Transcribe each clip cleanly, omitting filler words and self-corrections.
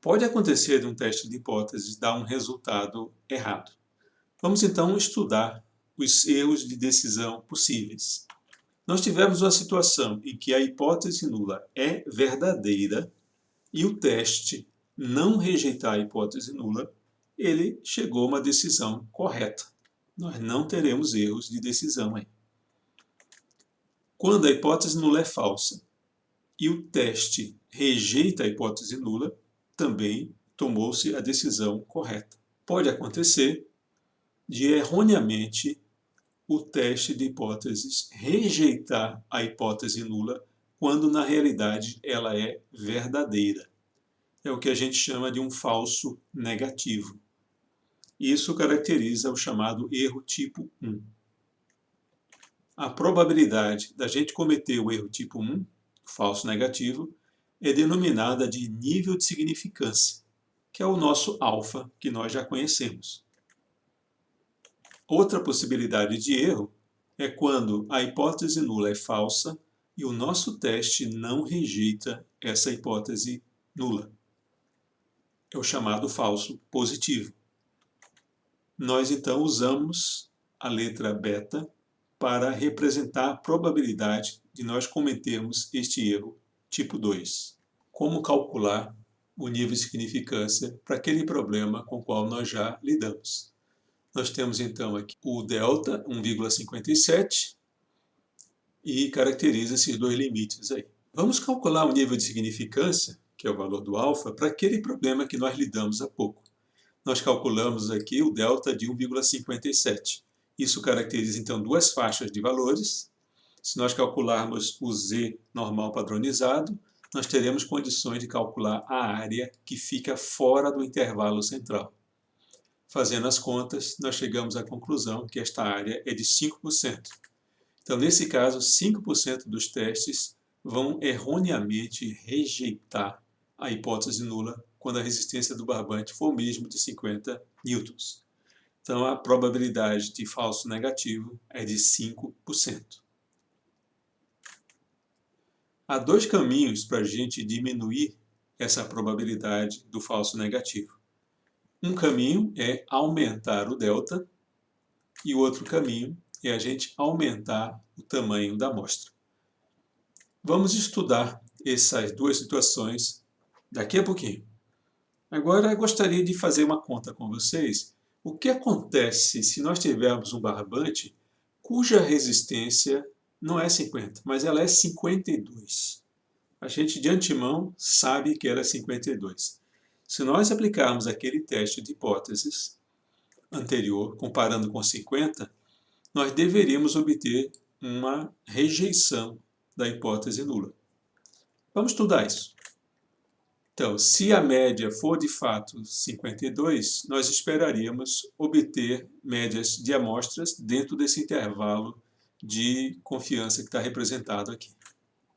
Pode acontecer de um teste de hipótese dar um resultado errado. Vamos então estudar os erros de decisão possíveis. Nós tivemos uma situação em que a hipótese nula é verdadeira e o teste não rejeitar a hipótese nula, ele chegou a uma decisão correta. Nós não teremos erros de decisão aí. Quando a hipótese nula é falsa e o teste rejeita a hipótese nula, também tomou-se a decisão correta. Pode acontecer de erroneamente o teste de hipóteses rejeitar a hipótese nula quando na realidade ela é verdadeira. É o que a gente chama de um falso negativo. Isso caracteriza o chamado erro tipo 1. A probabilidade da gente cometer o erro tipo 1, falso negativo, é denominada de nível de significância, que é o nosso alfa, que nós já conhecemos. Outra possibilidade de erro é quando a hipótese nula é falsa e o nosso teste não rejeita essa hipótese nula. É o chamado falso positivo. Nós então usamos a letra beta para representar a probabilidade de nós cometermos este erro tipo 2. Como calcular o nível de significância para aquele problema com o qual nós já lidamos. Nós temos então aqui o delta, 1,57, e caracteriza esses dois limites aí. Vamos calcular o nível de significância, que é o valor do alfa, para aquele problema que nós lidamos há pouco. Nós calculamos aqui o delta de 1,57. Isso caracteriza então duas faixas de valores. Se nós calcularmos o z normal padronizado, nós teremos condições de calcular a área que fica fora do intervalo central. Fazendo as contas, nós chegamos à conclusão que esta área é de 5%. Então, nesse caso, 5% dos testes vão erroneamente rejeitar a hipótese nula quando a resistência do barbante for mesmo de 50 newtons. Então, a probabilidade de falso negativo é de 5%. Há dois caminhos para a gente diminuir essa probabilidade do falso negativo. Um caminho é aumentar o delta e o outro caminho é a gente aumentar o tamanho da amostra. Vamos estudar essas duas situações daqui a pouquinho. Agora, eu gostaria de fazer uma conta com vocês. O que acontece se nós tivermos um barbante cuja resistência não é 50, mas ela é 52? A gente de antemão sabe que ela é 52. Se nós aplicarmos aquele teste de hipóteses anterior, comparando com 50, nós deveríamos obter uma rejeição da hipótese nula. Vamos estudar isso. Então, se a média for de fato 52, nós esperaríamos obter médias de amostras dentro desse intervalo de confiança que está representado aqui.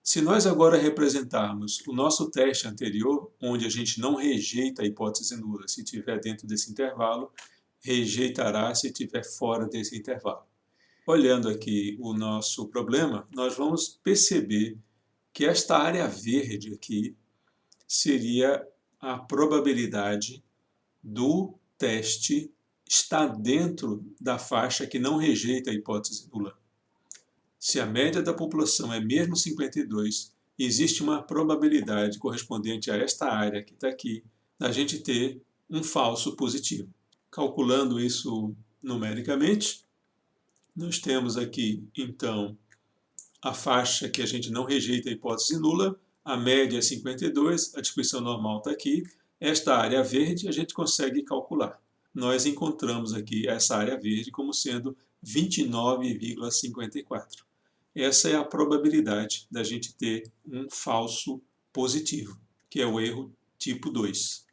Se nós agora representarmos o nosso teste anterior, onde a gente não rejeita a hipótese nula se estiver dentro desse intervalo, rejeitará se estiver fora desse intervalo. Olhando aqui o nosso problema, nós vamos perceber que esta área verde aqui seria a probabilidade do teste estar dentro da faixa que não rejeita a hipótese nula. Se a média da população é mesmo 52, existe uma probabilidade correspondente a esta área que está aqui, da gente ter um falso positivo. Calculando isso numericamente, nós temos aqui, então, a faixa que a gente não rejeita a hipótese nula, a média é 52, a distribuição normal está aqui. Esta área verde a gente consegue calcular. Nós encontramos aqui essa área verde como sendo 29,54. Essa é a probabilidade da gente ter um falso positivo, que é o erro tipo 2.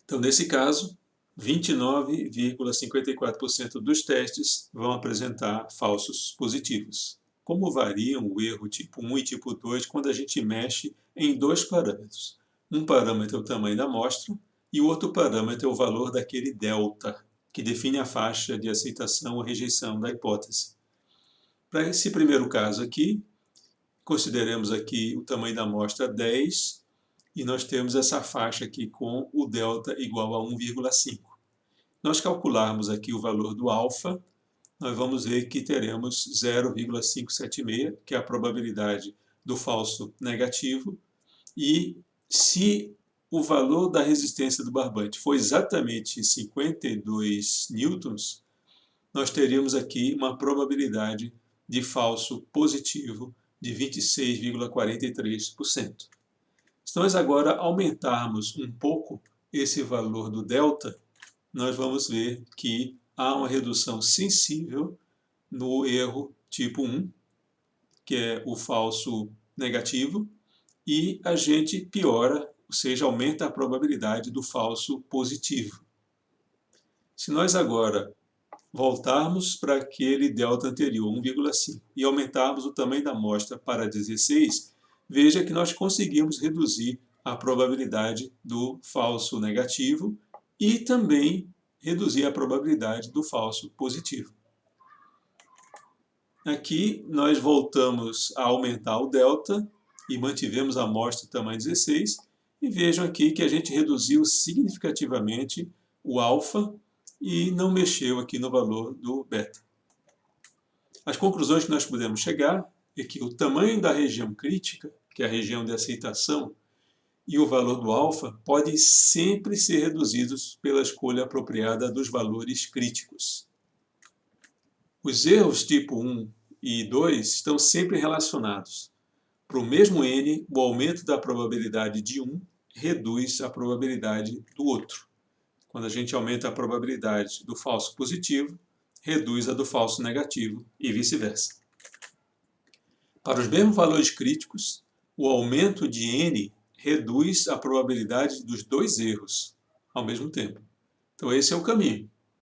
Então, nesse caso, 29,54% dos testes vão apresentar falsos positivos. Como variam o erro tipo 1 e tipo 2 quando a gente mexe em dois parâmetros? Um parâmetro é o tamanho da amostra e o outro parâmetro é o valor daquele delta, que define a faixa de aceitação ou rejeição da hipótese. Para esse primeiro caso aqui, consideremos aqui o tamanho da amostra 10 e nós temos essa faixa aqui com o delta igual a 1,5. Nós calcularmos aqui o valor do alfa, nós vamos ver que teremos 0,576, que é a probabilidade do falso negativo, e se o valor da resistência do barbante for exatamente 52 newtons, nós teríamos aqui uma probabilidade de falso positivo de 26,43%. Se nós agora aumentarmos um pouco esse valor do delta, nós vamos ver que há uma redução sensível no erro tipo 1, que é o falso negativo, e a gente piora, ou seja, aumenta a probabilidade do falso positivo. Se nós agora voltarmos para aquele delta anterior, 1,5, e aumentarmos o tamanho da amostra para 16, veja que nós conseguimos reduzir a probabilidade do falso negativo e também reduzir a probabilidade do falso positivo. Aqui nós voltamos a aumentar o delta e mantivemos a amostra tamanho 16, e vejam aqui que a gente reduziu significativamente o alfa e não mexeu aqui no valor do beta. As conclusões que nós podemos chegar é que o tamanho da região crítica, que é a região de aceitação, e o valor do alfa podem sempre ser reduzidos pela escolha apropriada dos valores críticos. Os erros tipo 1 e 2 estão sempre relacionados. Para o mesmo n, o aumento da probabilidade de um reduz a probabilidade do outro. Quando a gente aumenta a probabilidade do falso positivo, reduz a do falso negativo e vice-versa. Para os mesmos valores críticos, o aumento de n reduz a probabilidade dos dois erros ao mesmo tempo. Então esse é o caminho.